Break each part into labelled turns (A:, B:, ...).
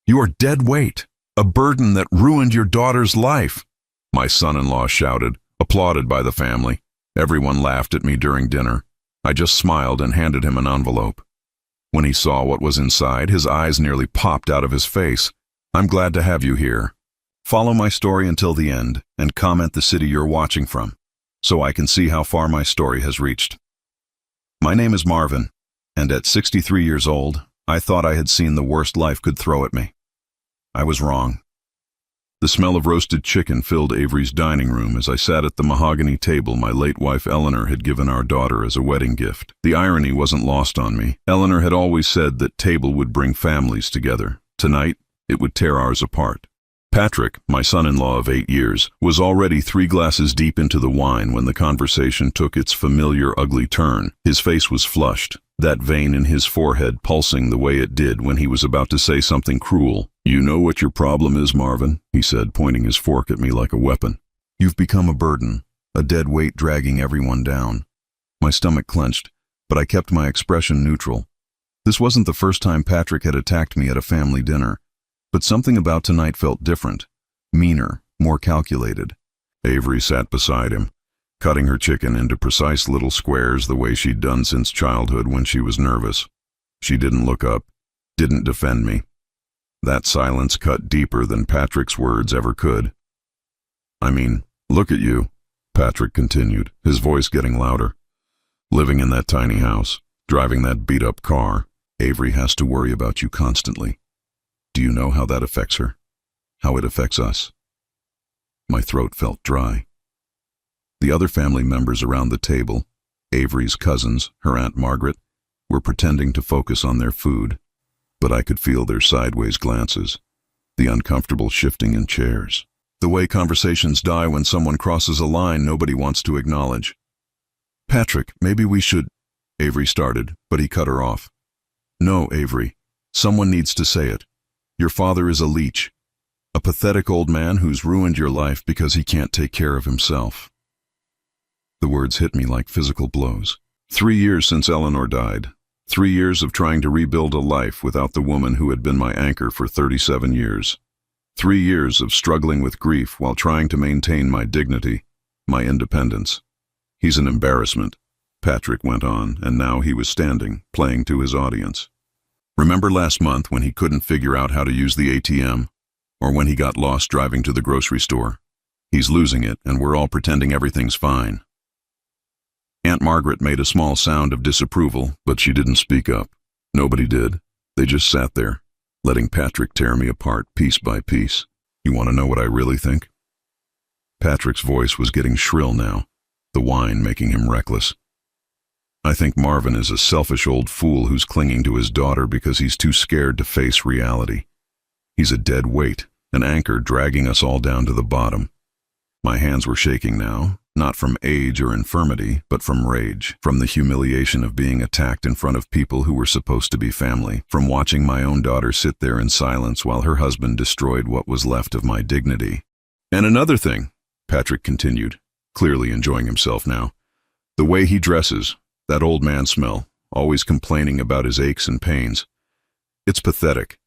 A: You are dead weight, a burden that ruined your daughter's life," my son-in-law shouted, applauded by the family. Everyone laughed at me during dinner. I just smiled and handed him an envelope. When he saw what was inside, his eyes nearly popped out of his face. "I'm glad to have you here. Follow my story until the end and comment the city you're watching from, so I can see how far my story has reached. My name is Marvin, and at 63 years old, I thought I had seen the worst life could throw at me. I was wrong." The smell of roasted chicken filled Avery's dining room as I sat at the mahogany table my late wife Eleanor had given our daughter as a wedding gift. The irony wasn't lost on me. Eleanor had always said that table would bring families together. Tonight, it would tear ours apart. Patrick, my son-in-law of 8 years, was already 3 glasses deep into the wine when the conversation took its familiar ugly turn. His face was flushed, that vein in his forehead pulsing the way it did when he was about to say something cruel. "You know what your problem is, Marvin," he said, pointing his fork at me like a weapon. "You've become a burden, a dead weight dragging everyone down." My stomach clenched, but I kept my expression neutral. This wasn't the first time Patrick had attacked me at a family dinner. But something about tonight felt different, meaner, more calculated. Avery sat beside him, cutting her chicken into precise little squares the way she'd done since childhood when she was nervous. She didn't look up, didn't defend me. That silence cut deeper than Patrick's words ever could. "I mean, look at you," Patrick continued, his voice getting louder. "Living in that tiny house, driving that beat-up car, Avery has to worry about you constantly. Do you know how that affects her? How it affects us?" My throat felt dry. The other family members around the table, Avery's cousins, her Aunt Margaret, were pretending to focus on their food, but I could feel their sideways glances, the uncomfortable shifting in chairs. The way conversations die when someone crosses a line nobody wants to acknowledge. "Patrick, maybe we should," Avery started, but he cut her off. "No, Avery, someone needs to say it. Your father is a leech, a pathetic old man who's ruined your life because he can't take care of himself." The words hit me like physical blows. 3 years since Eleanor died. 3 years of trying to rebuild a life without the woman who had been my anchor for 37 years. 3 years of struggling with grief while trying to maintain my dignity, my independence. "He's an embarrassment," Patrick went on, and now he was standing, playing to his audience. "Remember last month when he couldn't figure out how to use the ATM? Or when he got lost driving to the grocery store? He's losing it, and we're all pretending everything's fine." Aunt Margaret made a small sound of disapproval, but she didn't speak up. Nobody did. They just sat there, letting Patrick tear me apart piece by piece. "You want to know what I really think?" Patrick's voice was getting shrill now, the wine making him reckless. "I think Marvin is a selfish old fool who's clinging to his daughter because he's too scared to face reality. He's a dead weight, an anchor dragging us all down to the bottom." My hands were shaking now, not from age or infirmity, but from rage, from the humiliation of being attacked in front of people who were supposed to be family, from watching my own daughter sit there in silence while her husband destroyed what was left of my dignity. "And another thing," Patrick continued, clearly enjoying himself now, "the way he dresses. That old man smell, always complaining about his aches and pains. It's pathetic.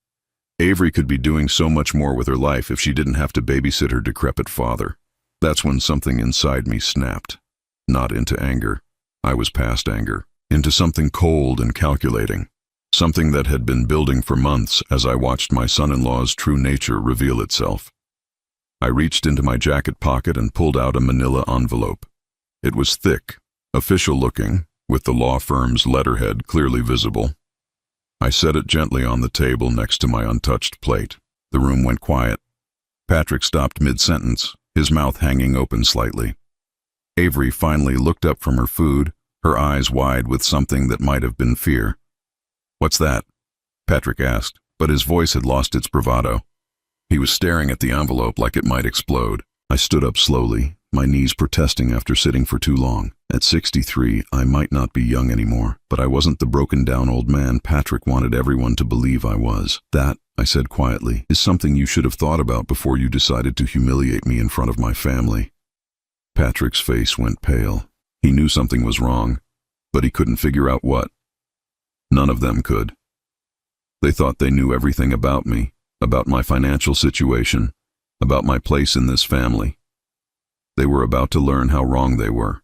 A: Avery could be doing so much more with her life if she didn't have to babysit her decrepit father." That's when something inside me snapped. Not into anger. I was past anger. Into something cold and calculating. Something that had been building for months as I watched my son-in-law's true nature reveal itself. I reached into my jacket pocket and pulled out a manila envelope. It was thick, official-looking, with the law firm's letterhead clearly visible. I set it gently on the table next to my untouched plate. The room went quiet. Patrick stopped mid-sentence, his mouth hanging open slightly. Avery finally looked up from her food, her eyes wide with something that might have been fear. "What's that?" Patrick asked, but his voice had lost its bravado. He was staring at the envelope like it might explode. I stood up slowly, my knees protesting after sitting for too long. At 63, I might not be young anymore, but I wasn't the broken-down old man Patrick wanted everyone to believe I was. "That," I said quietly, "is something you should have thought about before you decided to humiliate me in front of my family." Patrick's face went pale. He knew something was wrong, but he couldn't figure out what. None of them could. They thought they knew everything about me, about my financial situation, about my place in this family. They were about to learn how wrong they were.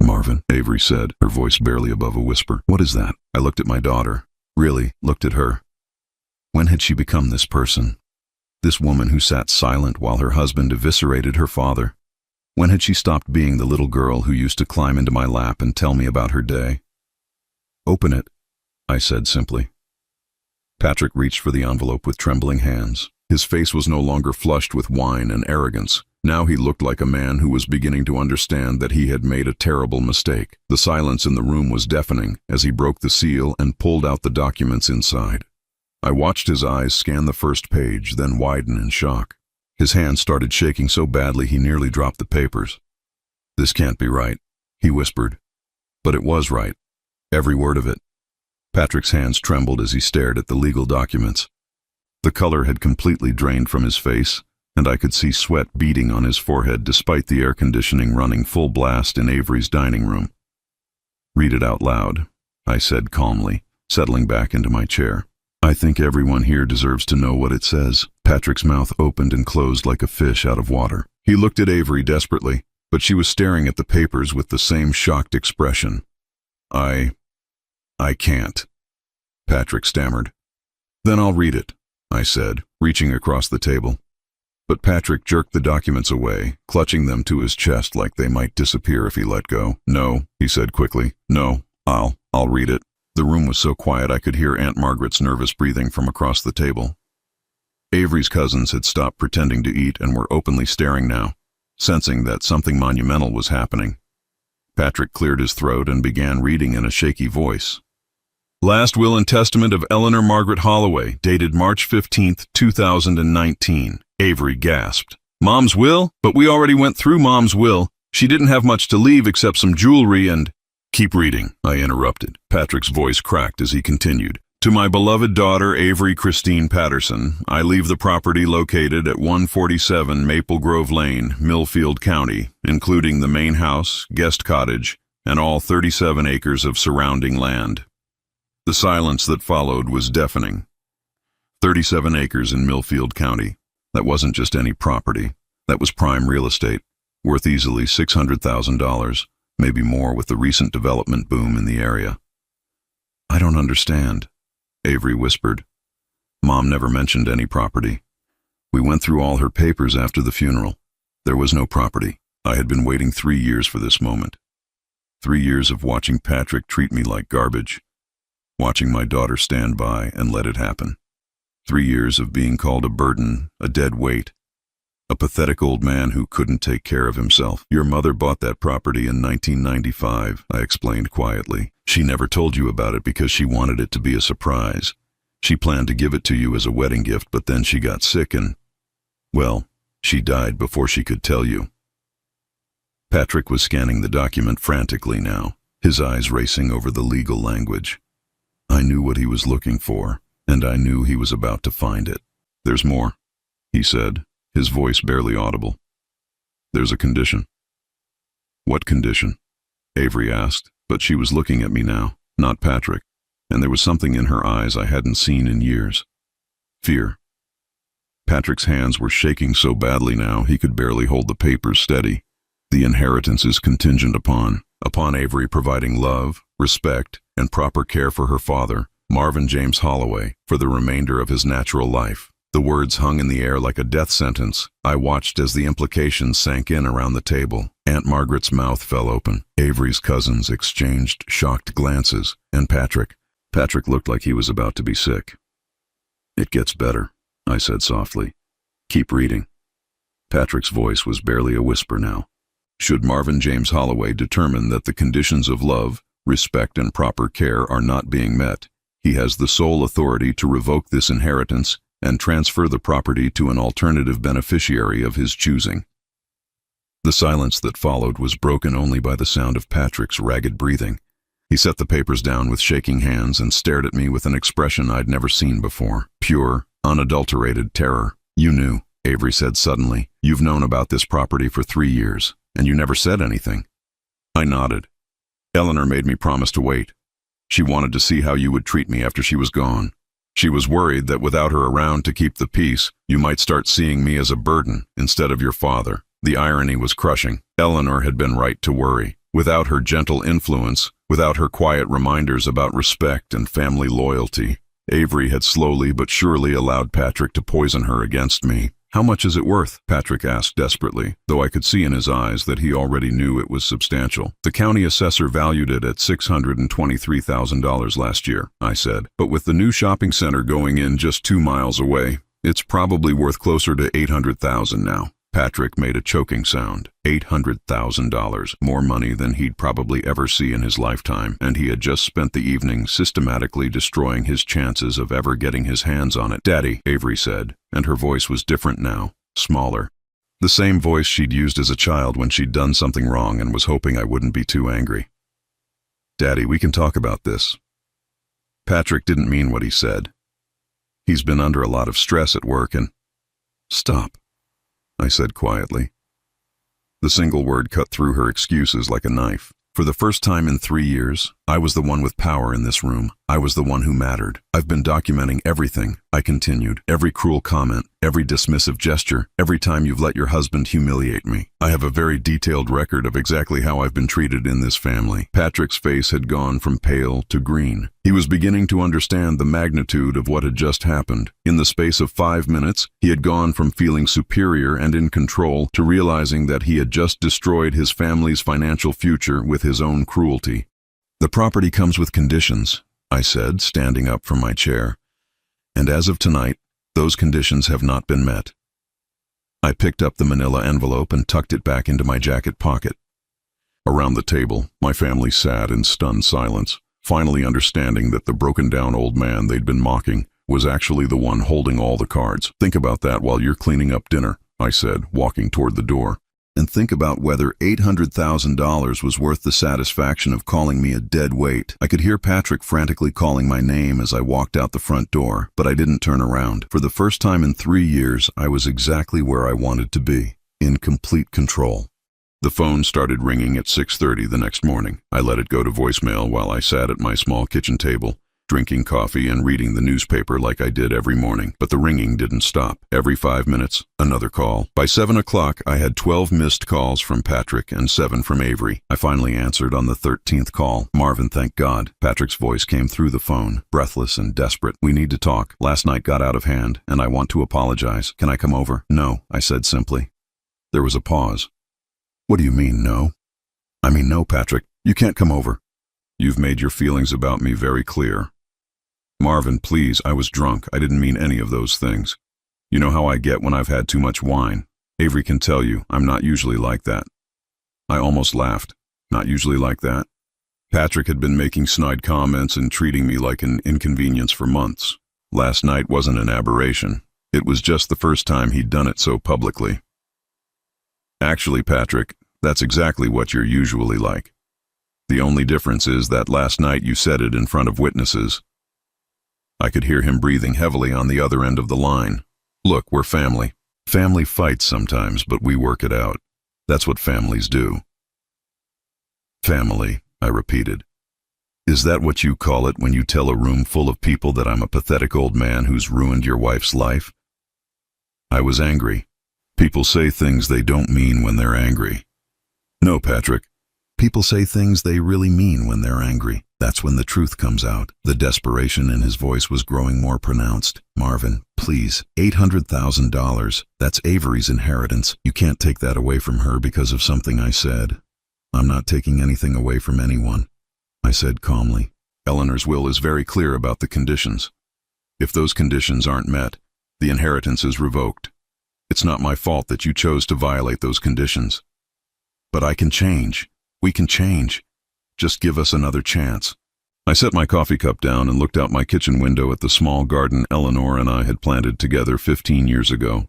A: "Marvin," Avery said, her voice barely above a whisper. "What is that?" I looked at my daughter. Really, looked at her. When had she become this person? This woman who sat silent while her husband eviscerated her father? When had she stopped being the little girl who used to climb into my lap and tell me about her day? "Open it," I said simply. Patrick reached for the envelope with trembling hands. His face was no longer flushed with wine and arrogance. Now he looked like a man who was beginning to understand that he had made a terrible mistake. The silence in the room was deafening as he broke the seal and pulled out the documents inside. I watched his eyes scan the first page, then widen in shock. His hand started shaking so badly he nearly dropped the papers. "This can't be right," he whispered. But it was right. Every word of it. Patrick's hands trembled as he stared at the legal documents. The color had completely drained from his face, and I could see sweat beading on his forehead despite the air conditioning running full blast in Avery's dining room. "Read it out loud," I said calmly, settling back into my chair. "I think everyone here deserves to know what it says." Patrick's mouth opened and closed like a fish out of water. He looked at Avery desperately, but she was staring at the papers with the same shocked expression. I can't," Patrick stammered. "Then I'll read it," I said, reaching across the table. But Patrick jerked the documents away, clutching them to his chest like they might disappear if he let go. "No," he said quickly. "No, I'll read it." The room was so quiet I could hear Aunt Margaret's nervous breathing from across the table. Avery's cousins had stopped pretending to eat and were openly staring now, sensing that something monumental was happening. Patrick cleared his throat and began reading in a shaky voice. "Last will and testament of Eleanor Margaret Holloway, dated March 15th, 2019. Avery gasped. "Mom's will? But we already went through Mom's will. She didn't have much to leave except some jewelry and—" "Keep reading," I interrupted. Patrick's voice cracked as he continued. "To my beloved daughter, Avery Christine Patterson, I leave the property located at 147 Maple Grove Lane, Millfield County, including the main house, guest cottage, and all 37 acres of surrounding land." The silence that followed was deafening. 37 acres in Millfield County. That wasn't just any property. That was prime real estate, worth easily $600,000, maybe more with the recent development boom in the area. "I don't understand," Avery whispered. "Mom never mentioned any property. We went through all her papers after the funeral. There was no property. I had been waiting 3 years for this moment. 3 years of watching Patrick treat me like garbage. Watching my daughter stand by and let it happen. 3 years of being called a burden, a dead weight, a pathetic old man who couldn't take care of himself. Your mother bought that property in 1995, I explained quietly. She never told you about it because she wanted it to be a surprise. She planned to give it to you as a wedding gift, but then she got sick and, well, she died before she could tell you." Patrick was scanning the document frantically now, his eyes racing over the legal language. I knew what he was looking for, and I knew he was about to find it. "There's more," he said, his voice barely audible. "There's a condition." "What condition?" Avery asked, but she was looking at me now, not Patrick, and there was something in her eyes I hadn't seen in years. Fear. Patrick's hands were shaking so badly now he could barely hold the papers steady. "The inheritance is contingent upon Avery providing love, respect, and proper care for her father, Marvin James Holloway, for the remainder of his natural life." The words hung in the air like a death sentence. I watched as the implications sank in around the table. Aunt Margaret's mouth fell open. Avery's cousins exchanged shocked glances, and Patrick looked like he was about to be sick. "It gets better," I said softly. "Keep reading." Patrick's voice was barely a whisper now. "Should Marvin James Holloway determine that the conditions of love, respect, and proper care are not being met, he has the sole authority to revoke this inheritance and transfer the property to an alternative beneficiary of his choosing." The silence that followed was broken only by the sound of Patrick's ragged breathing. He set the papers down with shaking hands and stared at me with an expression I'd never seen before. Pure, unadulterated terror. "You knew," Avery said suddenly. "You've known about this property for 3 years, and you never said anything." I nodded. "Eleanor made me promise to wait. She wanted to see how you would treat me after she was gone. She was worried that without her around to keep the peace, you might start seeing me as a burden instead of your father. The irony was crushing. Eleanor had been right to worry. Without her gentle influence, without her quiet reminders about respect and family loyalty, Avery had slowly but surely allowed Patrick to poison her against me. "How much is it worth?" Patrick asked desperately, though I could see in his eyes that he already knew it was substantial. "The county assessor valued it at $623,000 last year," I said. "But with the new shopping center going in just 2 miles away, it's probably worth closer to $800,000 now." Patrick made a choking sound. $800,000, more money than he'd probably ever see in his lifetime, and he had just spent the evening systematically destroying his chances of ever getting his hands on it. "Daddy," Avery said, and her voice was different now, smaller. The same voice she'd used as a child when she'd done something wrong and was hoping I wouldn't be too angry. "Daddy, we can talk about this." Patrick didn't mean what he said. He's been under a lot of stress at work and... "Stop," I said quietly. The single word cut through her excuses like a knife. For the first time in 3 years, I was the one with power in this room. I was the one who mattered. "I've been documenting everything," I continued. "Every cruel comment, every dismissive gesture, every time you've let your husband humiliate me. I have a very detailed record of exactly how I've been treated in this family." Patrick's face had gone from pale to green. He was beginning to understand the magnitude of what had just happened. In the space of 5 minutes, he had gone from feeling superior and in control to realizing that he had just destroyed his family's financial future with his own cruelty. "The property comes with conditions," I said, standing up from my chair. "And as of tonight, those conditions have not been met." I picked up the manila envelope and tucked it back into my jacket pocket. Around the table, my family sat in stunned silence, finally understanding that the broken-down old man they'd been mocking was actually the one holding all the cards. "Think about that while you're cleaning up dinner," I said, walking toward the door. "And think about whether $800,000 was worth the satisfaction of calling me a dead weight." I could hear Patrick frantically calling my name as I walked out the front door, but I didn't turn around. For the first time in 3 years, I was exactly where I wanted to be, in complete control. The phone started ringing at 6:30 the next morning. I let it go to voicemail while I sat at my small kitchen table, drinking coffee and reading the newspaper like I did every morning. But the ringing didn't stop. Every 5 minutes, another call. By 7 o'clock, I had 12 missed calls from Patrick and 7 from Avery. I finally answered on the 13th call. "Marvin, thank God." Patrick's voice came through the phone, breathless and desperate. "We need to talk. Last night got out of hand, and I want to apologize. Can I come over?" "No," I said simply. There was a pause. "What do you mean, no?" "I mean, no, Patrick. You can't come over." "You've made your feelings about me very clear." "Marvin, please, I was drunk. I didn't mean any of those things. You know how I get when I've had too much wine. Avery can tell you, I'm not usually like that." I almost laughed. Not usually like that? Patrick had been making snide comments and treating me like an inconvenience for months. Last night wasn't an aberration. It was just the first time he'd done it so publicly. "Actually, Patrick, that's exactly what you're usually like. The only difference is that last night you said it in front of witnesses." I could hear him breathing heavily on the other end of the line. "Look, we're family. Family fights sometimes, but we work it out. That's what families do." "Family," I repeated. "Is that what you call it when you tell a room full of people that I'm a pathetic old man who's ruined your wife's life?" I was angry. People say things they don't mean when they're angry. "No, Patrick. People say things they really mean when they're angry. That's when the truth comes out." The desperation in his voice was growing more pronounced. "Marvin, please, $800,000. That's Avery's inheritance. You can't take that away from her because of something I said." "I'm not taking anything away from anyone," I said calmly. "Eleanor's will is very clear about the conditions. If those conditions aren't met, the inheritance is revoked. It's not my fault that you chose to violate those conditions. But I can change. We can change. Just give us another chance." I set my coffee cup down and looked out my kitchen window at the small garden Eleanor and I had planted together 15 years ago.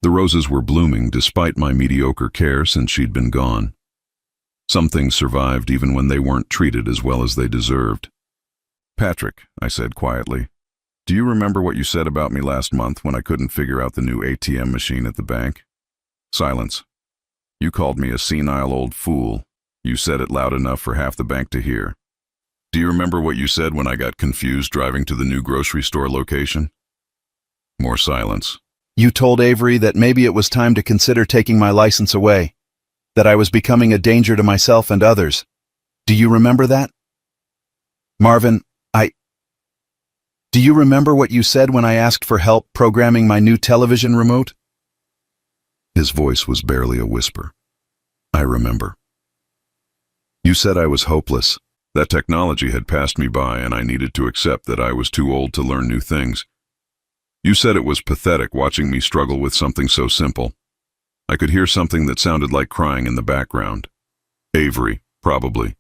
A: The roses were blooming despite my mediocre care since she'd been gone. Some things survived even when they weren't treated as well as they deserved. "Patrick," I said quietly, "do you remember what you said about me last month when I couldn't figure out the new ATM machine at the bank?" Silence. "You called me a senile old fool. You said it loud enough for half the bank to hear." Do you remember what you said when I got confused driving to the new grocery store location? More silence.
B: You told Avery that maybe it was time to consider taking my license away, that I was becoming a danger to myself and others. Do you remember that? Marvin, Do you remember what you said when I asked for help programming my new television remote?
A: His voice was barely a whisper. I remember. You said I was hopeless, that technology had passed me by and I needed to accept that I was too old to learn new things. You said it was pathetic watching me struggle with something so simple. I could hear something that sounded like crying in the background. Avery, probably.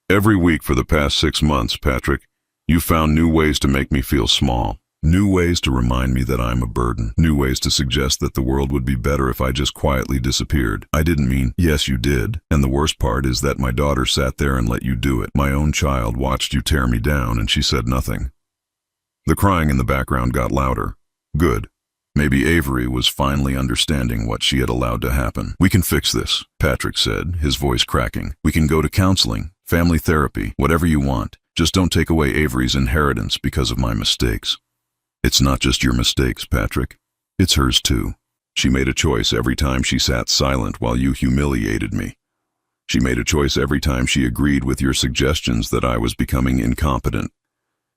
A: Every week for the past 6 months, Patrick, you found new ways to make me feel small. New ways to remind me that I'm a burden. New ways to suggest that the world would be better if I just quietly disappeared. I didn't mean, yes, you did. And the worst part is that my daughter sat there and let you do it. My own child watched you tear me down and she said nothing. The crying in the background got louder. Good. Maybe Avery was finally understanding what she had allowed to happen. We can fix this, Patrick said, his voice cracking. We can go to counseling, family therapy, whatever you want. Just don't take away Avery's inheritance because of my mistakes. It's not just your mistakes, Patrick. It's hers too. She made a choice every time she sat silent while you humiliated me. She made a choice every time she agreed with your suggestions that I was becoming incompetent.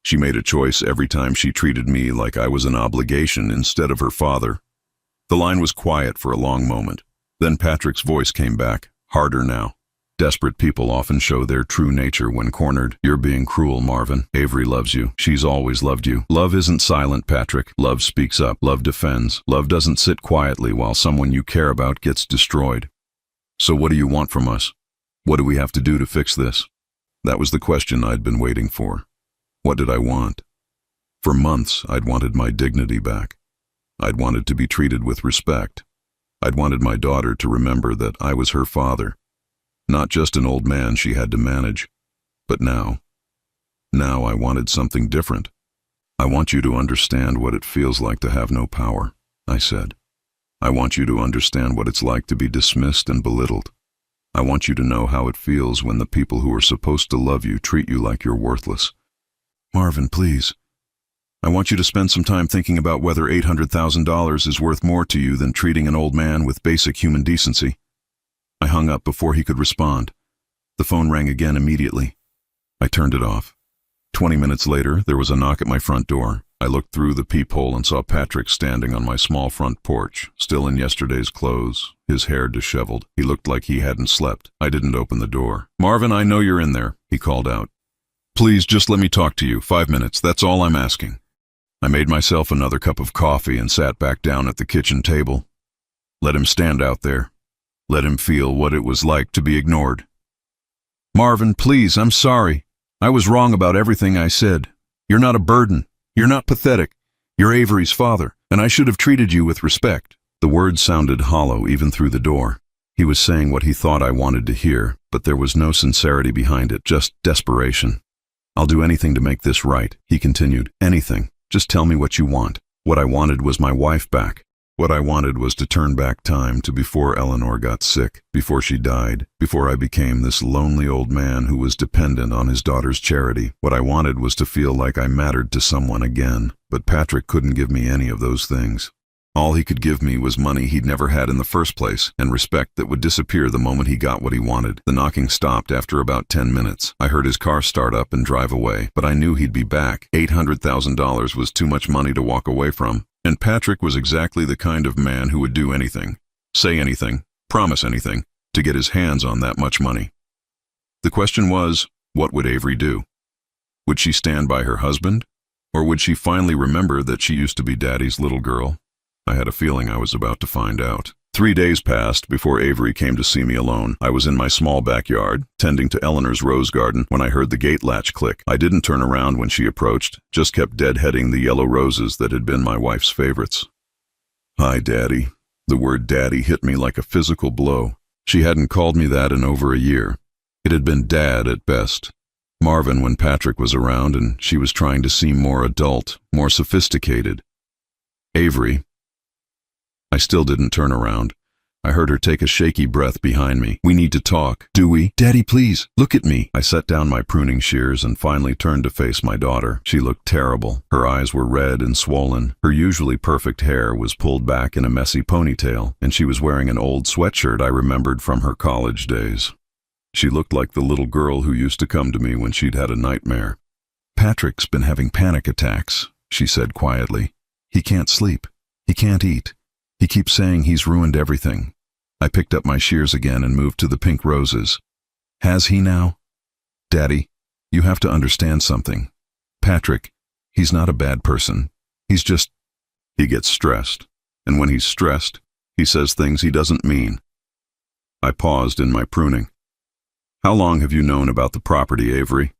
A: She made a choice every time she treated me like I was an obligation instead of her father. The line was quiet for a long moment. Then Patrick's voice came back, harder now. Desperate people often show their true nature when cornered. You're being cruel, Marvin. Avery loves you. She's always loved you. Love isn't silent, Patrick. Love speaks up. Love defends. Love doesn't sit quietly while someone you care about gets destroyed. So what do you want from us? What do we have to do to fix this? That was the question I'd been waiting for. What did I want? For months, I'd wanted my dignity back. I'd wanted to be treated with respect. I'd wanted my daughter to remember that I was her father. Not just an old man she had to manage. But now I wanted something different. I want you to understand what it feels like to have no power, I said. I want you to understand what it's like to be dismissed and belittled. I want you to know how it feels when the people who are supposed to love you treat you like you're worthless. Marvin, please. I want you to spend some time thinking about whether $800,000 is worth more to you than treating an old man with basic human decency. I hung up before he could respond. The phone rang again immediately. I turned it off. 20 minutes later, there was a knock at my front door. I looked through the peephole and saw Patrick standing on my small front porch, still in yesterday's clothes, his hair disheveled. He looked like he hadn't slept. I didn't open the door. Marvin, I know you're in there, he called out. Please, just let me talk to you. 5 minutes, that's all I'm asking. I made myself another cup of coffee and sat back down at the kitchen table. Let him stand out there. Let him feel what it was like to be ignored. Marvin, please, I'm sorry. I was wrong about everything I said. You're not a burden. You're not pathetic. You're Avery's father, and I should have treated you with respect. The words sounded hollow even through the door. He was saying what he thought I wanted to hear, but there was no sincerity behind it, just desperation. I'll do anything to make this right, he continued. Anything. Just tell me what you want. What I wanted was my wife back. What I wanted was to turn back time to before Eleanor got sick, before she died, before I became this lonely old man who was dependent on his daughter's charity. What I wanted was to feel like I mattered to someone again, but Patrick couldn't give me any of those things. All he could give me was money he'd never had in the first place, and respect that would disappear the moment he got what he wanted. The knocking stopped after about 10 minutes. I heard his car start up and drive away, but I knew he'd be back. $800,000 was too much money to walk away from. And Patrick was exactly the kind of man who would do anything, say anything, promise anything, to get his hands on that much money. The question was, what would Avery do? Would she stand by her husband? Or would she finally remember that she used to be Daddy's little girl? I had a feeling I was about to find out. 3 days passed before Avery came to see me alone. I was in my small backyard, tending to Eleanor's rose garden, when I heard the gate latch click. I didn't turn around when she approached, just kept deadheading the yellow roses that had been my wife's favorites. Hi, Daddy. The word Daddy hit me like a physical blow. She hadn't called me that in over a year. It had been Dad at best. Marvin when Patrick was around, and she was trying to seem more adult, more sophisticated. Avery. I still didn't turn around. I heard her take a shaky breath behind me. We need to talk. Do we? Daddy, please, look at me. I set down my pruning shears and finally turned to face my daughter. She looked terrible. Her eyes were red and swollen. Her usually perfect hair was pulled back in a messy ponytail, and she was wearing an old sweatshirt I remembered from her college days. She looked like the little girl who used to come to me when she'd had a nightmare. Patrick's been having panic attacks, she said quietly. He can't sleep. He can't eat. He keeps saying he's ruined everything. I picked up my shears again and moved to the pink roses. Has he now? Daddy, you have to understand something. Patrick, he's not a bad person. He gets stressed. And when he's stressed, he says things he doesn't mean. I paused in my pruning. How long have you known about the property, Avery?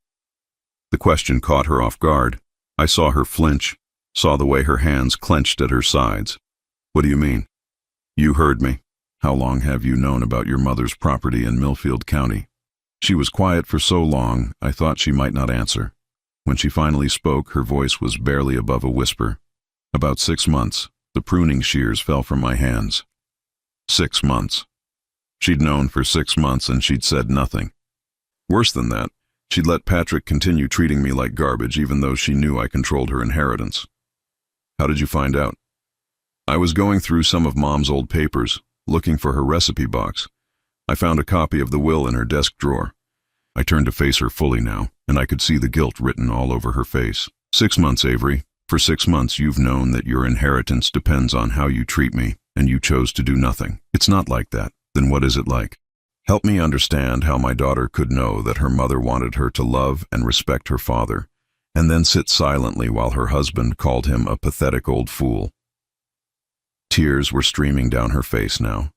A: The question caught her off guard. I saw her flinch, saw the way her hands clenched at her sides. What do you mean? You heard me. How long have you known about your mother's property in Millfield County? She was quiet for so long, I thought she might not answer. When she finally spoke, her voice was barely above a whisper. About 6 months, the pruning shears fell from my hands. 6 months. She'd known for 6 months and she'd said nothing. Worse than that, she'd let Patrick continue treating me like garbage even though she knew I controlled her inheritance. How did you find out? I was going through some of Mom's old papers, looking for her recipe box. I found a copy of the will in her desk drawer. I turned to face her fully now, and I could see the guilt written all over her face. 6 months, Avery. For 6 months you've known that your inheritance depends on how you treat me, and you chose to do nothing. It's not like that. Then what is it like? Help me understand how my daughter could know that her mother wanted her to love and respect her father, and then sit silently while her husband called him a pathetic old fool. Tears were streaming down her face now.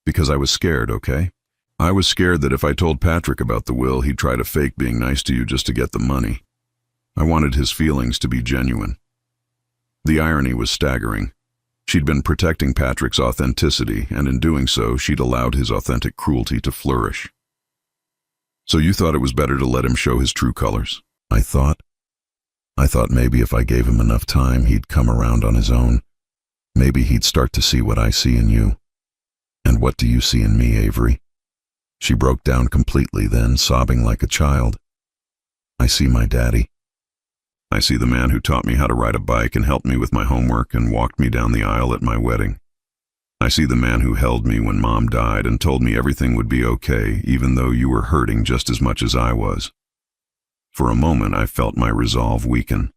A: Because I was scared, okay? I was scared that if I told Patrick about the will, he'd try to fake being nice to you just to get the money. I wanted his feelings to be genuine. The irony was staggering. She'd been protecting Patrick's authenticity, and in doing so, she'd allowed his authentic cruelty to flourish. So you thought it was better to let him show his true colors? I thought maybe if I gave him enough time, he'd come around on his own. Maybe he'd start to see what I see in you. And what do you see in me, Avery? She broke down completely then, sobbing like a child. I see my daddy. I see the man who taught me how to ride a bike and helped me with my homework and walked me down the aisle at my wedding. I see the man who held me when Mom died and told me everything would be okay, even though you were hurting just as much as I was. For a moment, I felt my resolve weaken.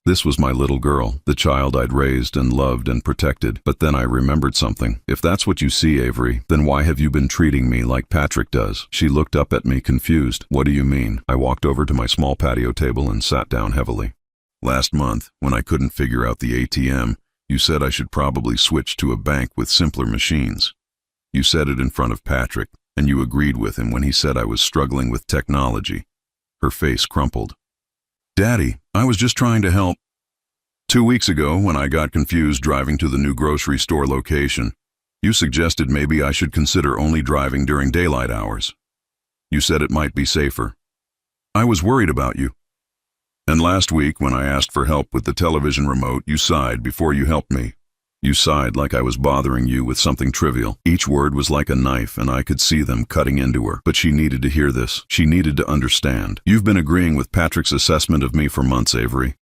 A: This was my little girl, the child I'd raised and loved and protected, but then I remembered something. If that's what you see, Avery, then why have you been treating me like Patrick does? She looked up at me, confused. What do you mean? I walked over to my small patio table and sat down heavily. Last month, when I couldn't figure out the ATM, you said I should probably switch to a bank with simpler machines. You said it in front of Patrick, and you agreed with him when he said I was struggling with technology. Her face crumpled. Daddy, I was just trying to help. 2 weeks ago, when I got confused driving to the new grocery store location, you suggested maybe I should consider only driving during daylight hours. You said it might be safer. I was worried about you. And last week, when I asked for help with the television remote, you sighed before you helped me. You sighed like I was bothering you with something trivial. Each word was like a knife, and I could see them cutting into her. But she needed to hear this. She needed to understand. You've been agreeing with Patrick's assessment of me for months, Avery.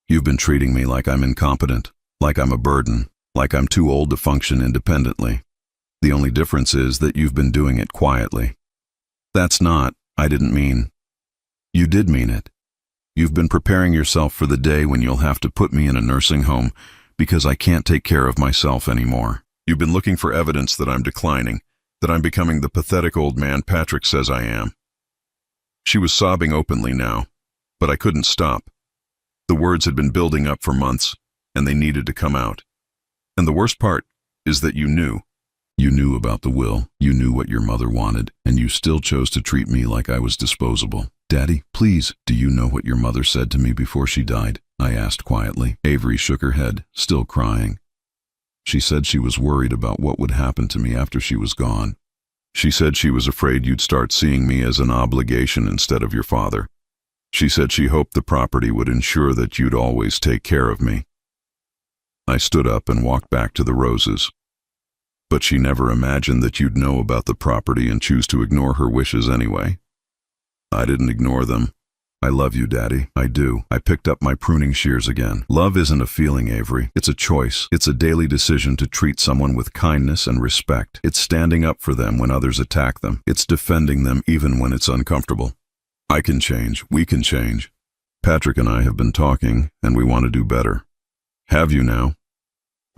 A: You've been treating me like I'm incompetent, like I'm a burden, like I'm too old to function independently. The only difference is that you've been doing it quietly. That's not, I didn't mean. You did mean it. You've been preparing yourself for the day when you'll have to put me in a nursing home because I can't take care of myself anymore. You've been looking for evidence that I'm declining, that I'm becoming the pathetic old man Patrick says I am. She was sobbing openly now, but I couldn't stop. The words had been building up for months, and they needed to come out. And the worst part is that you knew. You knew about the will, you knew what your mother wanted, and you still chose to treat me like I was disposable. Daddy, please, do you know what your mother said to me before she died? I asked quietly. Avery shook her head, still crying. She said she was worried about what would happen to me after she was gone. She said she was afraid you'd start seeing me as an obligation instead of your father. She said she hoped the property would ensure that you'd always take care of me. I stood up and walked back to the roses. But she never imagined that you'd know about the property and choose to ignore her wishes anyway. I didn't ignore them. I love you, Daddy. I do. I picked up my pruning shears again. Love isn't a feeling, Avery. It's a choice. It's a daily decision to treat someone with kindness and respect. It's standing up for them when others attack them. It's defending them even when it's uncomfortable. I can change. We can change. Patrick and I have been talking, and we want to do better. Have you now?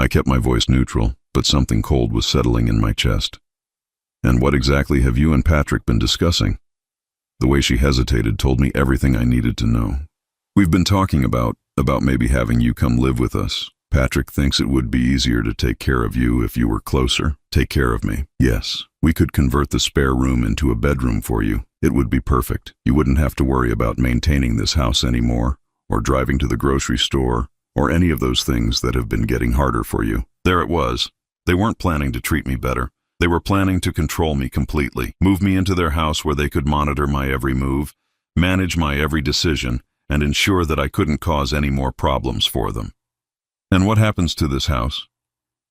A: I kept my voice neutral, but something cold was settling in my chest. And what exactly have you and Patrick been discussing? The way she hesitated told me everything I needed to know. We've been talking about maybe having you come live with us. Patrick thinks it would be easier to take care of you if you were closer. Take care of me. Yes, we could convert the spare room into a bedroom for you. It would be perfect. You wouldn't have to worry about maintaining this house anymore, or driving to the grocery store, or any of those things that have been getting harder for you. There it was. They weren't planning to treat me better. They were planning to control me completely, move me into their house where they could monitor my every move, manage my every decision, and ensure that I couldn't cause any more problems for them. And what happens to this house?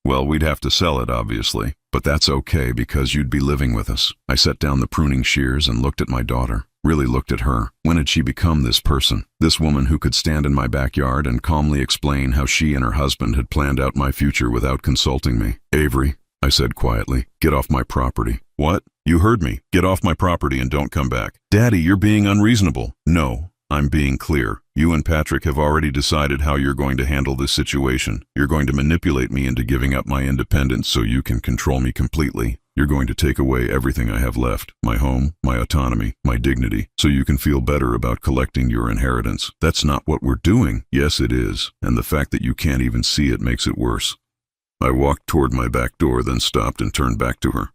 A: Well, we'd have to sell it, obviously, but that's okay because you'd be living with us. I set down the pruning shears and looked at my daughter, really looked at her. When had she become this person? This woman who could stand in my backyard and calmly explain how she and her husband had planned out my future without consulting me. Avery, I said quietly, get off my property. What? You heard me. Get off my property and don't come back. Daddy, you're being unreasonable. No, I'm being clear. You and Patrick have already decided how you're going to handle this situation. You're going to manipulate me into giving up my independence so you can control me completely. You're going to take away everything I have left, my home, my autonomy, my dignity, so you can feel better about collecting your inheritance. That's not what we're doing. Yes, it is, and the fact that you can't even see it makes it worse. I walked toward my back door, then stopped and turned back to her.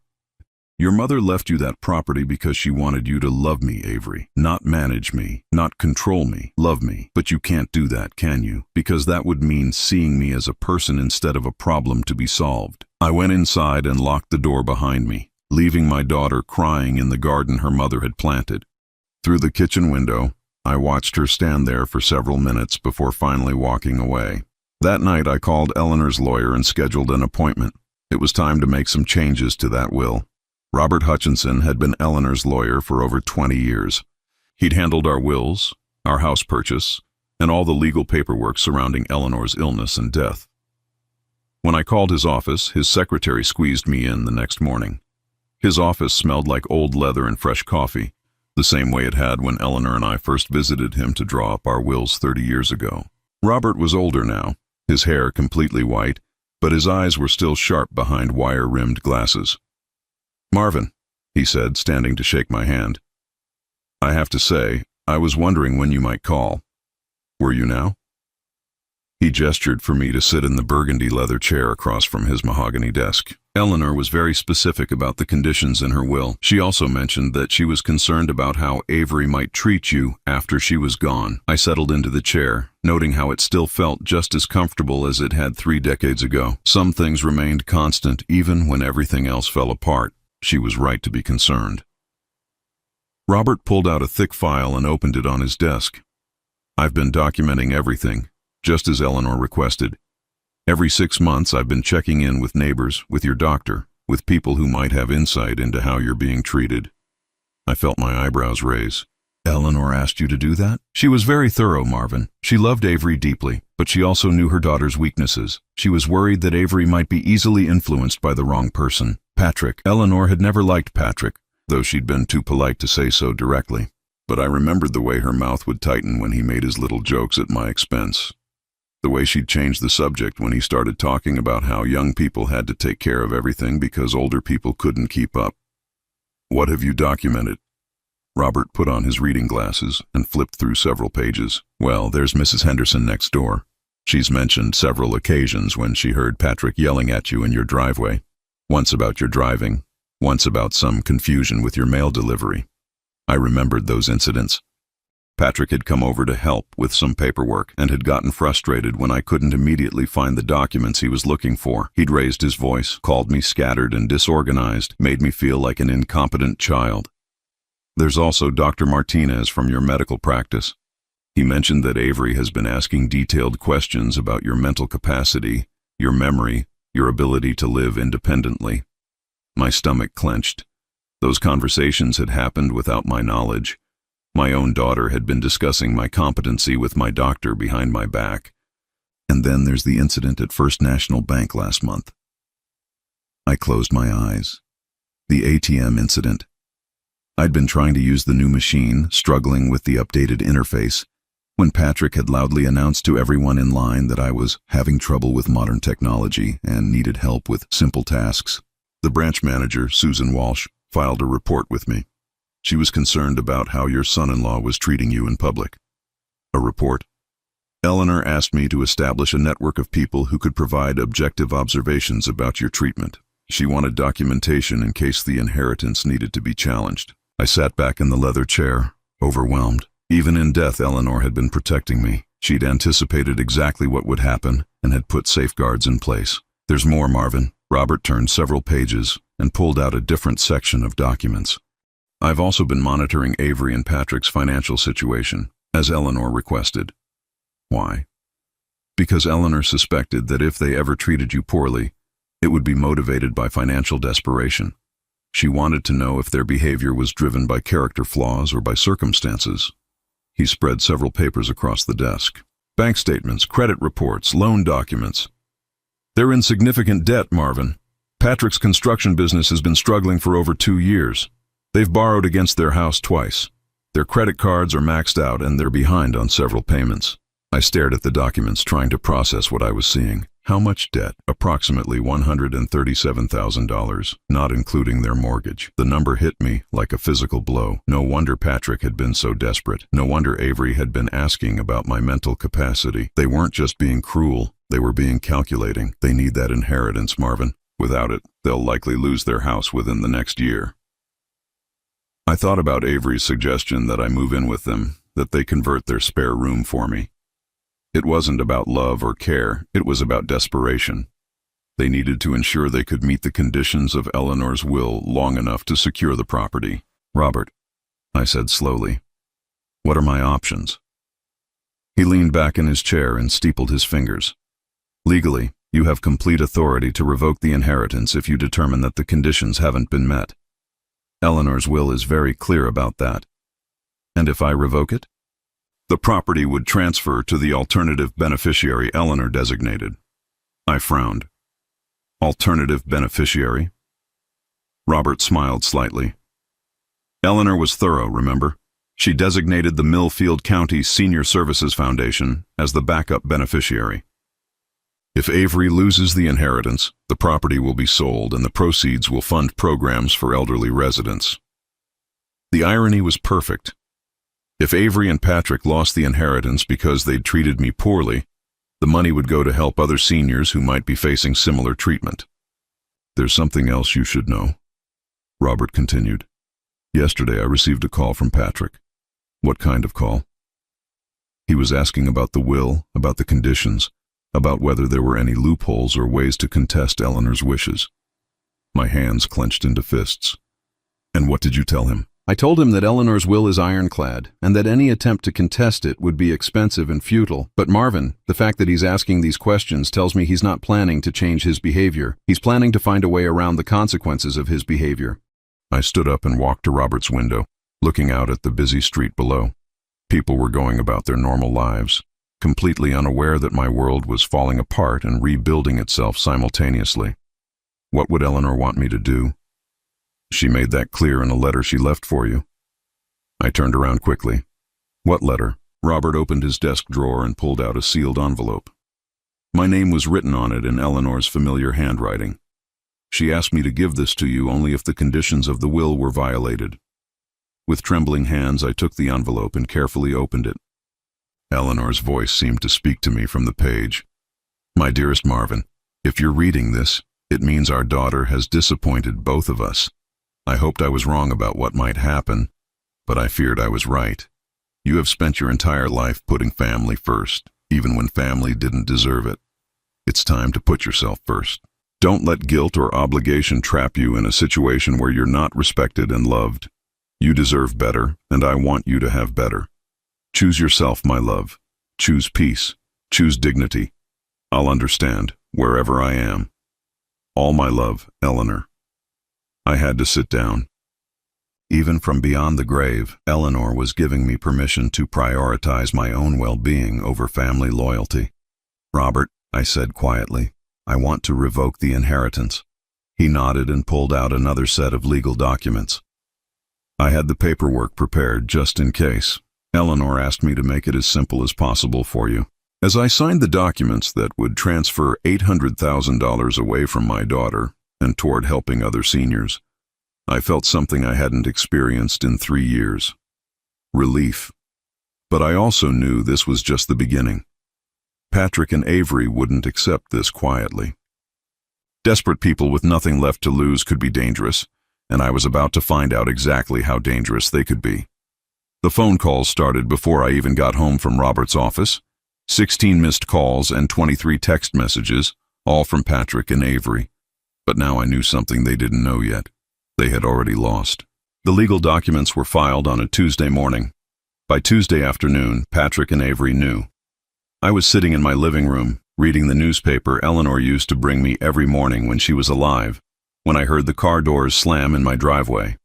A: Your mother left you that property because she wanted you to love me, Avery. Not manage me, not control me, love me. But you can't do that, can you? Because that would mean seeing me as a person instead of a problem to be solved. I went inside and locked the door behind me, leaving my daughter crying in the garden her mother had planted. Through the kitchen window, I watched her stand there for several minutes before finally walking away. That night I called Eleanor's lawyer and scheduled an appointment. It was time to make some changes to that will. Robert Hutchinson had been Eleanor's lawyer for over 20 years. He'd handled our wills, our house purchase, and all the legal paperwork surrounding Eleanor's illness and death. When I called his office, his secretary squeezed me in the next morning. His office smelled like old leather and fresh coffee, the same way it had when Eleanor and I first visited him to draw up our wills 30 years ago. Robert was older now, his hair completely white, but his eyes were still sharp behind wire-rimmed glasses. Marvin, he said, standing to shake my hand. I have to say, I was wondering when you might call. Were you now? He gestured for me to sit in the burgundy leather chair across from his mahogany desk. Eleanor was very specific about the conditions in her will. She also mentioned that she was concerned about how Avery might treat you after she was gone. I settled into the chair, noting how it still felt just as comfortable as it had 3 decades ago. Some things remained constant even when everything else fell apart. She was right to be concerned. Robert pulled out a thick file and opened it on his desk. I've been documenting everything, just as Eleanor requested. Every 6 months I've been checking in with neighbors, with your doctor, with people who might have insight into how you're being treated. I felt my eyebrows raise. Eleanor asked you to do that? She was very thorough, Marvin. She loved Avery deeply, but she also knew her daughter's weaknesses. She was worried that Avery might be easily influenced by the wrong person. Patrick. Eleanor had never liked Patrick, though she'd been too polite to say so directly. But I remembered the way her mouth would tighten when he made his little jokes at my expense. The way she'd change the subject when he started talking about how young people had to take care of everything because older people couldn't keep up. What have you documented? Robert put on his reading glasses and flipped through several pages. Well, there's Mrs. Henderson next door. She's mentioned several occasions when she heard Patrick yelling at you in your driveway. Once about your driving, once about some confusion with your mail delivery. I remembered those incidents. Patrick had come over to help with some paperwork and had gotten frustrated when I couldn't immediately find the documents he was looking for. He'd raised his voice, called me scattered and disorganized, made me feel like an incompetent child. There's also Dr. Martinez from your medical practice. He mentioned that Avery has been asking detailed questions about your mental capacity, your memory, your ability to live independently. My stomach clenched. Those conversations had happened without my knowledge. My own daughter had been discussing my competency with my doctor behind my back. And then there's the incident at First National Bank last month. I closed my eyes. The ATM incident. I'd been trying to use the new machine, struggling with the updated interface, when Patrick had loudly announced to everyone in line that I was having trouble with modern technology and needed help with simple tasks. The branch manager, Susan Walsh, filed a report with me. She was concerned about how your son-in-law was treating you in public. A report? Eleanor asked me to establish a network of people who could provide objective observations about your treatment. She wanted documentation in case the inheritance needed to be challenged. I sat back in the leather chair, overwhelmed. Even in death, Eleanor had been protecting me. She'd anticipated exactly what would happen and had put safeguards in place. There's more, Marvin. Robert turned several pages and pulled out a different section of documents. I've also been monitoring Avery and Patrick's financial situation, as Eleanor requested. Why? Because Eleanor suspected that if they ever treated you poorly, it would be motivated by financial desperation. She wanted to know if their behavior was driven by character flaws or by circumstances. He spread several papers across the desk. Bank statements, credit reports, loan documents. They're in significant debt, Marvin. Patrick's construction business has been struggling for over 2 years. They've borrowed against their house twice. Their credit cards are maxed out and they're behind on several payments. I stared at the documents, trying to process what I was seeing. How much debt? Approximately $137,000, not including their mortgage. The number hit me like a physical blow. No wonder Patrick had been so desperate. No wonder Avery had been asking about my mental capacity. They weren't just being cruel, they were being calculating. They need that inheritance, Marvin. Without it, they'll likely lose their house within the next year. I thought about Avery's suggestion that I move in with them, that they convert their spare room for me. It wasn't about love or care, it was about desperation. They needed to ensure they could meet the conditions of Eleanor's will long enough to secure the property. Robert, I said slowly, what are my options? He leaned back in his chair and steepled his fingers. Legally, you have complete authority to revoke the inheritance if you determine that the conditions haven't been met. Eleanor's will is very clear about that. And if I revoke it? The property would transfer to the alternative beneficiary Eleanor designated. I frowned. Alternative beneficiary? Robert smiled slightly. Eleanor was thorough, remember? She designated the Millfield County Senior Services Foundation as the backup beneficiary. If Avery loses the inheritance, the property will be sold and the proceeds will fund programs for elderly residents. The irony was perfect. If Avery and Patrick lost the inheritance because they'd treated me poorly, the money would go to help other seniors who might be facing similar treatment. There's something else you should know, Robert continued. Yesterday I received a call from Patrick. What kind of call? He was asking about the will, about the conditions, about whether there were any loopholes or ways to contest Eleanor's wishes. My hands clenched into fists. And what did you tell him? I told him that Eleanor's will is ironclad, and that any attempt to contest it would be expensive and futile. But Marvin, the fact that he's asking these questions tells me he's not planning to change his behavior. He's planning to find a way around the consequences of his behavior. I stood up and walked to Robert's window, looking out at the busy street below. People were going about their normal lives, completely unaware that my world was falling apart and rebuilding itself simultaneously. What would Eleanor want me to do? She made that clear in a letter she left for you. I turned around quickly. What letter? Robert opened his desk drawer and pulled out a sealed envelope. My name was written on it in Eleanor's familiar handwriting. She asked me to give this to you only if the conditions of the will were violated. With trembling hands, I took the envelope and carefully opened it. Eleanor's voice seemed to speak to me from the page. My dearest Marvin, if you're reading this, it means our daughter has disappointed both of us. I hoped I was wrong about what might happen, but I feared I was right. You have spent your entire life putting family first, even when family didn't deserve it. It's time to put yourself first. Don't let guilt or obligation trap you in a situation where you're not respected and loved. You deserve better, and I want you to have better. Choose yourself, my love. Choose peace. Choose dignity. I'll understand, wherever I am. All my love, Eleanor. I had to sit down. Even from beyond the grave, Eleanor was giving me permission to prioritize my own well-being over family loyalty. Robert, I said quietly, I want to revoke the inheritance. He nodded and pulled out another set of legal documents. I had the paperwork prepared just in case. Eleanor asked me to make it as simple as possible for you. As I signed the documents that would transfer $800,000 away from my daughter and toward helping other seniors, I felt something I hadn't experienced in 3 years. Relief. But I also knew this was just the beginning. Patrick and Avery wouldn't accept this quietly. Desperate people with nothing left to lose could be dangerous, and I was about to find out exactly how dangerous they could be. The phone calls started before I even got home from Robert's office. 16 missed calls and 23 text messages, all from Patrick and Avery. But now I knew something they didn't know yet. They had already lost. The legal documents were filed on a Tuesday morning. By Tuesday afternoon, Patrick and Avery knew. I was sitting in my living room, reading the newspaper Eleanor used to bring me every morning when she was alive, when I heard the car doors slam in my driveway.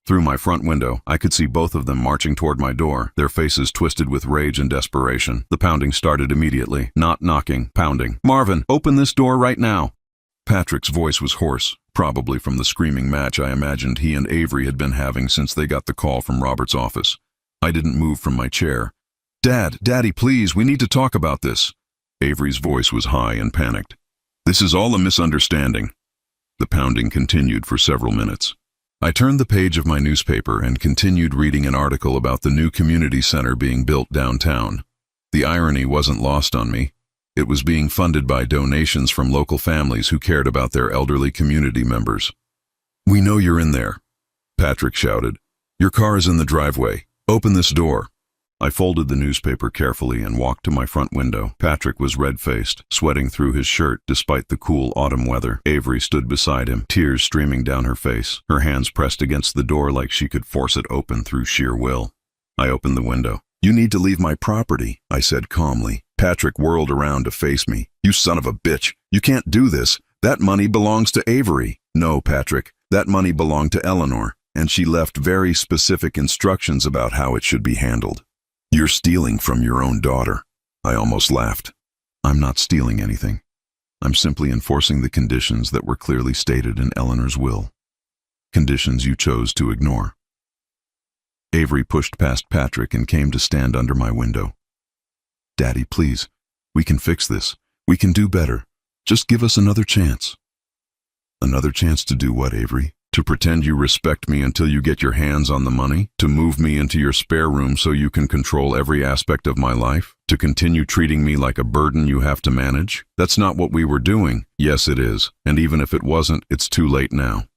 A: Through my front window, I could see both of them marching toward my door, their faces twisted with rage and desperation. The pounding started immediately, not knocking, pounding. "Marvin, open this door right now." Patrick's voice was hoarse, probably from the screaming match I imagined he and Avery had been having since they got the call from Robert's office. I didn't move from my chair. Daddy, please, we need to talk about this." Avery's voice was high and panicked. "This is all a misunderstanding." The pounding continued for several minutes. I turned the page of my newspaper and continued reading an article about the new community center being built downtown. The irony wasn't lost on me. It was being funded by donations from local families who cared about their elderly community members. "We know you're in there," Patrick shouted. "Your car is in the driveway. Open this door." I folded the newspaper carefully and walked to my front window. Patrick was red-faced, sweating through his shirt despite the cool autumn weather. Avery stood beside him, tears streaming down her face, her hands pressed against the door like she could force it open through sheer will. I opened the window. "You need to leave my property," I said calmly. Patrick whirled around to face me. "You son of a bitch. You can't do this. That money belongs to Avery." "No, Patrick. That money belonged to Eleanor, and she left very specific instructions about how it should be handled." "You're stealing from your own daughter." I almost laughed. "I'm not stealing anything. I'm simply enforcing the conditions that were clearly stated in Eleanor's will. Conditions you chose to ignore." Avery pushed past Patrick and came to stand under my window. "Daddy, please. We can fix this. We can do better. Just give us another chance." "Another chance to do what, Avery? To pretend you respect me until you get your hands on the money? To move me into your spare room so you can control every aspect of my life? To continue treating me like a burden you have to manage? That's not what we were doing." "Yes, it is. And even if it wasn't, it's too late now.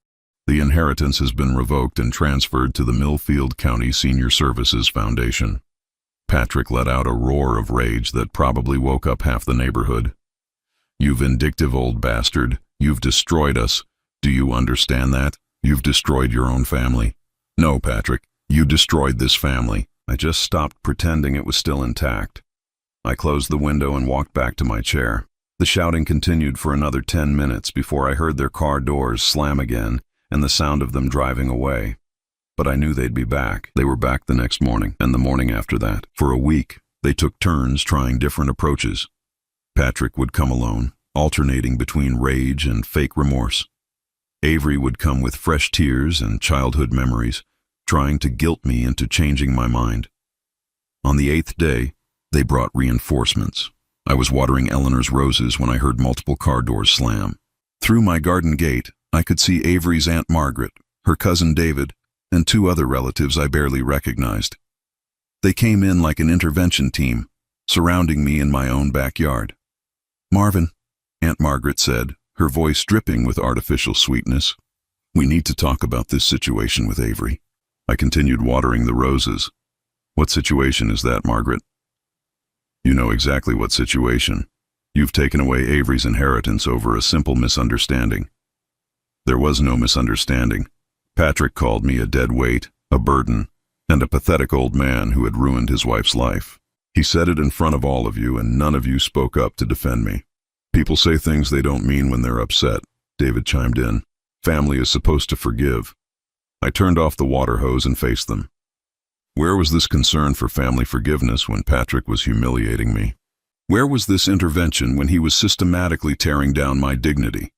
A: The inheritance has been revoked and transferred to the Millfield County Senior Services Foundation." Patrick let out a roar of rage that probably woke up half the neighborhood. "You vindictive old bastard. You've destroyed us. Do you understand that? You've destroyed your own family." "No, Patrick, you destroyed this family." I just stopped pretending it was still intact. I closed the window and walked back to my chair. The shouting continued for another 10 minutes before I heard their car doors slam again and the sound of them driving away. But I knew they'd be back. They were back the next morning and the morning after that. For a week, they took turns trying different approaches. Patrick would come alone, alternating between rage and fake remorse. Avery would come with fresh tears and childhood memories, trying to guilt me into changing my mind. On the 8th day, they brought reinforcements. I was watering Eleanor's roses when I heard multiple car doors slam. Through my garden gate, I could see Avery's Aunt Margaret, her cousin David, and 2 other relatives I barely recognized. They came in like an intervention team, surrounding me in my own backyard. "Marvin," Aunt Margaret said, her voice dripping with artificial sweetness, "we need to talk about this situation with Avery." I continued watering the roses. "What situation is that, Margaret?" "You know exactly what situation. You've taken away Avery's inheritance over a simple misunderstanding." "There was no misunderstanding. Patrick called me a dead weight, a burden, and a pathetic old man who had ruined his wife's life. He said it in front of all of you, and none of you spoke up to defend me. People say things they don't mean when they're upset. David chimed in. Family is supposed to forgive. I turned off the water hose and faced them. Where was this concern for family forgiveness when Patrick was humiliating me? Where was this intervention when he was systematically tearing down my dignity?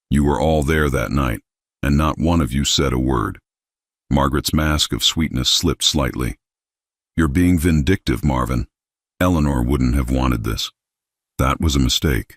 A: You were all there that night, and not one of you said a word. Margaret's mask of sweetness slipped slightly. You're being vindictive, Marvin. Eleanor wouldn't have wanted this. That was a mistake.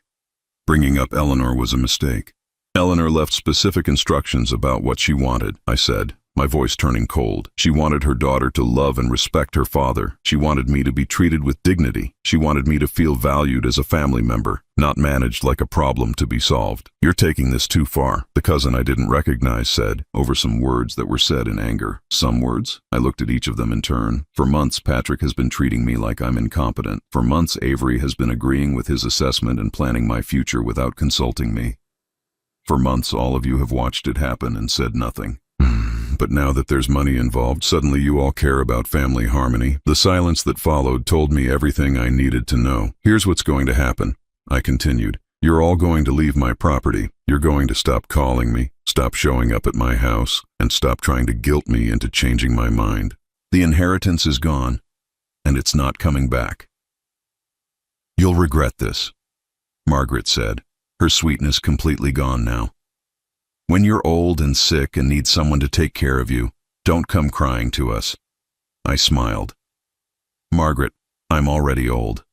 A: Bringing up Eleanor was a mistake. Eleanor left specific instructions about what she wanted, I said, my voice turning cold. She wanted her daughter to love and respect her father. She wanted me to be treated with dignity. She wanted me to feel valued as a family member, not managed like a problem to be solved. You're taking this too far, the cousin I didn't recognize said, over some words that were said in anger. Some words? I looked at each of them in turn. For months, Patrick has been treating me like I'm incompetent. For months, Avery has been agreeing with his assessment and planning my future without consulting me. For months, all of you have watched it happen and said nothing. But now that there's money involved, suddenly you all care about family harmony. The silence that followed told me everything I needed to know. Here's what's going to happen, I continued. You're all going to leave my property. You're going to stop calling me, stop showing up at my house, and stop trying to guilt me into changing my mind. The inheritance is gone, and it's not coming back. You'll regret this, Margaret said, her sweetness completely gone now. When you're old and sick and need someone to take care of you, don't come crying to us. I smiled. Margaret, I'm already old.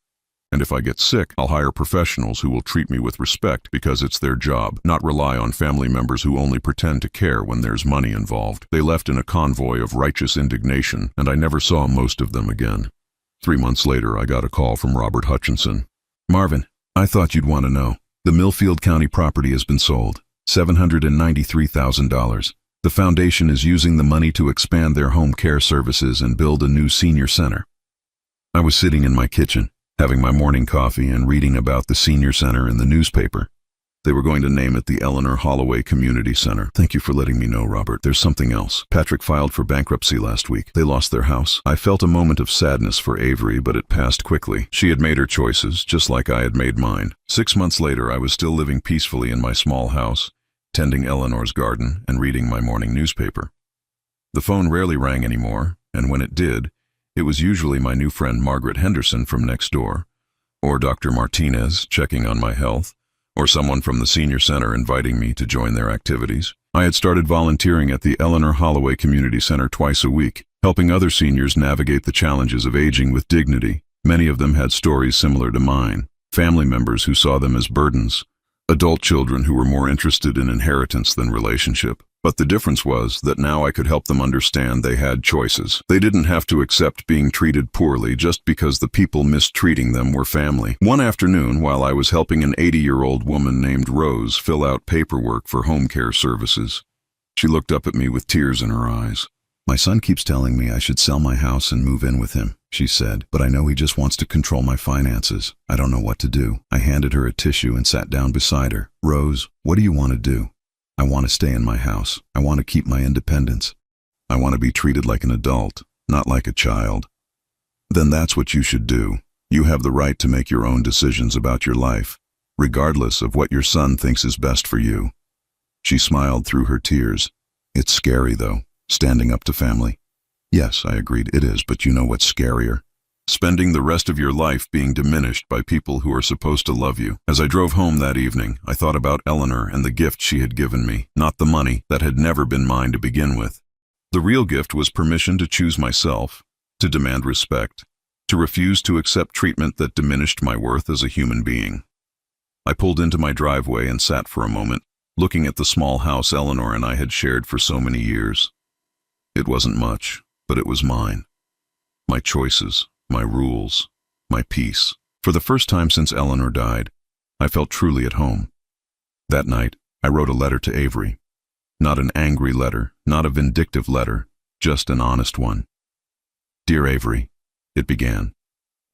A: And if I get sick, I'll hire professionals who will treat me with respect because it's their job, not rely on family members who only pretend to care when there's money involved. They left in a convoy of righteous indignation, and I never saw most of them again. 3 months later, I got a call from Robert Hutchinson. Marvin, I thought you'd want to know. The Millfield County property has been sold. $793,000. The foundation is using the money to expand their home care services and build a new senior center. I was sitting in my kitchen, having my morning coffee and reading about the senior center in the newspaper. They were going to name it the Eleanor Holloway Community Center. Thank you for letting me know, Robert. There's something else. Patrick filed for bankruptcy last week. They lost their house. I felt a moment of sadness for Avery, but it passed quickly. She had made her choices, just like I had made mine. 6 months later, I was still living peacefully in my small house, tending Eleanor's garden and reading my morning newspaper. The phone rarely rang anymore, and when it did, it was usually my new friend Margaret Henderson from next door, or Dr. Martinez checking on my health, or someone from the senior center inviting me to join their activities. I had started volunteering at the Eleanor Holloway Community Center twice a week, helping other seniors navigate the challenges of aging with dignity. Many of them had stories similar to mine, family members who saw them as burdens, adult children who were more interested in inheritance than relationship. But the difference was that now I could help them understand they had choices. They didn't have to accept being treated poorly just because the people mistreating them were family. One afternoon, while I was helping an 80-year-old woman named Rose fill out paperwork for home care services, she looked up at me with tears in her eyes. My son keeps telling me I should sell my house and move in with him, she said, but I know he just wants to control my finances. I don't know what to do. I handed her a tissue and sat down beside her. Rose, what do you want to do? I want to stay in my house. I want to keep my independence. I want to be treated like an adult, not like a child. Then that's what you should do. You have the right to make your own decisions about your life, regardless of what your son thinks is best for you. She smiled through her tears. It's scary, though. Standing up to family. Yes, I agreed, it is, but you know what's scarier? Spending the rest of your life being diminished by people who are supposed to love you. As I drove home that evening, I thought about Eleanor and the gift she had given me, not the money that had never been mine to begin with. The real gift was permission to choose myself, to demand respect, to refuse to accept treatment that diminished my worth as a human being. I pulled into my driveway and sat for a moment, looking at the small house Eleanor and I had shared for so many years. It wasn't much, but it was mine. My choices, my rules, my peace. For the first time since Eleanor died, I felt truly at home. That night, I wrote a letter to Avery. Not an angry letter, not a vindictive letter, just an honest one. Dear Avery, it began.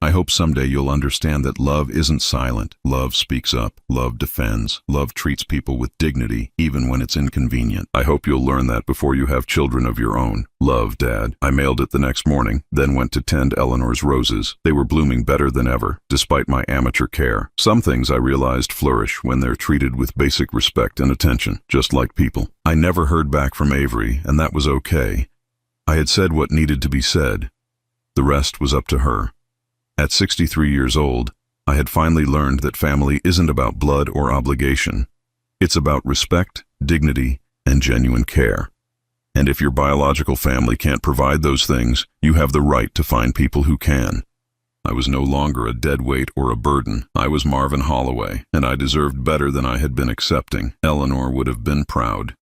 A: I hope someday you'll understand that love isn't silent. Love speaks up. Love defends. Love treats people with dignity, even when it's inconvenient. I hope you'll learn that before you have children of your own. Love, Dad. I mailed it the next morning, then went to tend Eleanor's roses. They were blooming better than ever, despite my amateur care. Some things I realized flourish when they're treated with basic respect and attention, just like people. I never heard back from Avery, and that was okay. I had said what needed to be said. The rest was up to her. At 63 years old, I had finally learned that family isn't about blood or obligation. It's about respect, dignity, and genuine care. And if your biological family can't provide those things, you have the right to find people who can. I was no longer a dead weight or a burden. I was Marvin Holloway, and I deserved better than I had been accepting. Eleanor would have been proud.